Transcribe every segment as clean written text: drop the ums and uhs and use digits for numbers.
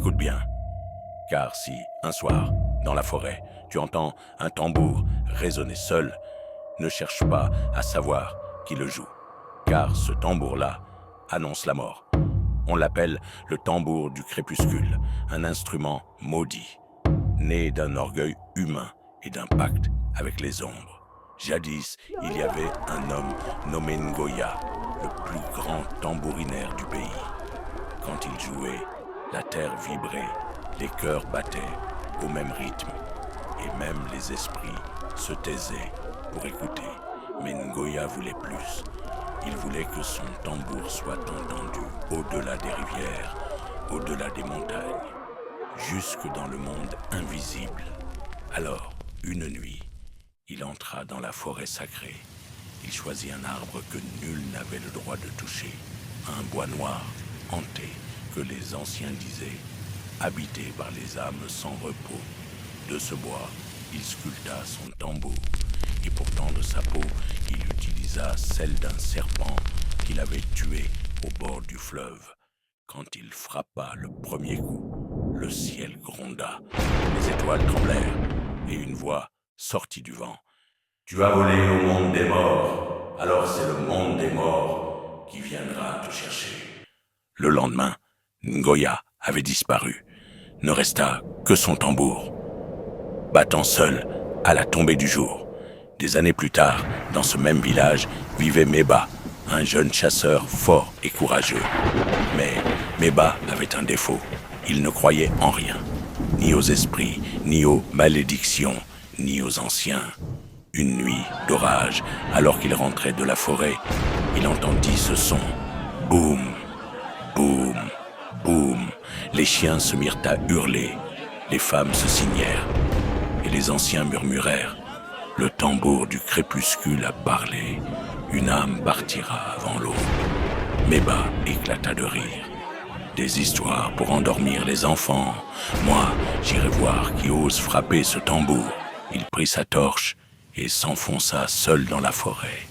Écoute bien, car si, un soir, dans la forêt, tu entends un tambour résonner seul, ne cherche pas à savoir qui le joue, car ce tambour-là annonce la mort. On l'appelle le tambour du crépuscule, un instrument maudit, né d'un orgueil humain et d'un pacte avec les ombres. Jadis, il y avait un homme nommé Ngoya, le plus grand tambourinaire du pays. Quand il jouait, la terre vibrait, les cœurs battaient au même rythme, et même les esprits se taisaient pour écouter. Mais Ngoya voulait plus. Il voulait que son tambour soit entendu au-delà des rivières, au-delà des montagnes, jusque dans le monde invisible. Alors, une nuit, il entra dans la forêt sacrée. Il choisit un arbre que nul n'avait le droit de toucher, un bois noir, hanté, que les anciens disaient, habité par les âmes sans repos. De ce bois, il sculpta son tambour, et pour tendre sa peau, il utilisa celle d'un serpent qu'il avait tué au bord du fleuve. Quand il frappa le premier coup, le ciel gronda, les étoiles tremblèrent, et une voix sortit du vent. « Tu as volé au monde des morts, alors c'est le monde des morts qui viendra te chercher. » Le lendemain, Ngoya avait disparu. Ne resta que son tambour, battant seul à la tombée du jour. Des années plus tard, dans ce même village, vivait Meba, un jeune chasseur fort et courageux. Mais Meba avait un défaut. Il ne croyait en rien, ni aux esprits, ni aux malédictions, ni aux anciens. Une nuit d'orage, alors qu'il rentrait de la forêt, il entendit ce son. Boum, boum, boum. Les chiens se mirent à hurler, les femmes se signèrent, et les anciens murmurèrent. Le tambour du crépuscule a parlé, une âme partira avant l'autre. Meba éclata de rire. Des histoires pour endormir les enfants. Moi, j'irai voir qui ose frapper ce tambour. Il prit sa torche et s'enfonça seul dans la forêt.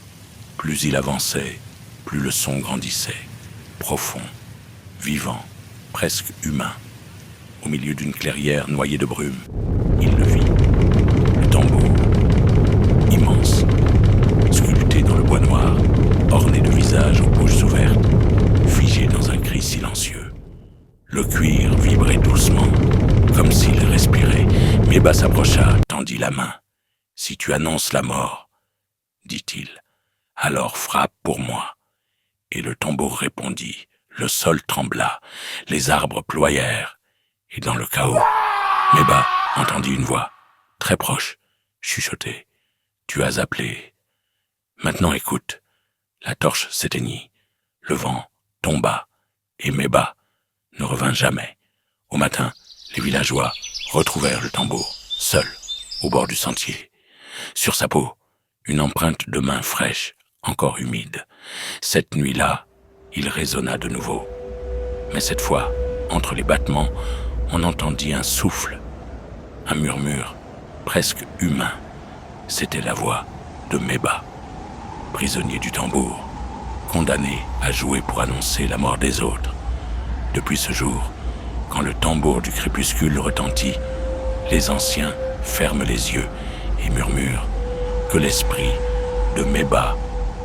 Plus il avançait, plus le son grandissait, profond, vivant, presque humain. Au milieu d'une clairière noyée de brume, il le vit. Le tambour, immense, sculpté dans le bois noir, orné de visages aux bouches ouvertes, figé dans un cri silencieux. Le cuir vibrait doucement, comme s'il respirait. Meba s'approcha, tendit la main. « Si tu annonces la mort, dit-il, alors frappe pour moi. » Et le tambour répondit. Le sol trembla, les arbres ployèrent, et dans le chaos, Meba entendit une voix, très proche, chuchoter. « Tu as appelé. Maintenant écoute. » La torche s'éteignit, le vent tomba, et Meba ne revint jamais. Au matin, les villageois retrouvèrent le tambour, seul, au bord du sentier. Sur sa peau, une empreinte de main fraîche, encore humide. Cette nuit-là, il résonna de nouveau. Mais cette fois, entre les battements, on entendit un souffle, un murmure presque humain. C'était la voix de Meba, prisonnier du tambour, condamné à jouer pour annoncer la mort des autres. Depuis ce jour, quand le tambour du crépuscule retentit, les anciens ferment les yeux et murmurent que l'esprit de Meba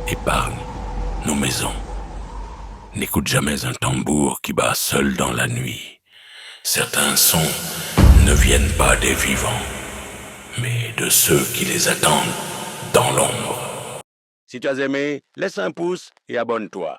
épargne nos maisons. N'écoute jamais un tambour qui bat seul dans la nuit. Certains sons ne viennent pas des vivants, mais de ceux qui les attendent dans l'ombre. Si tu as aimé, laisse un pouce et abonne-toi.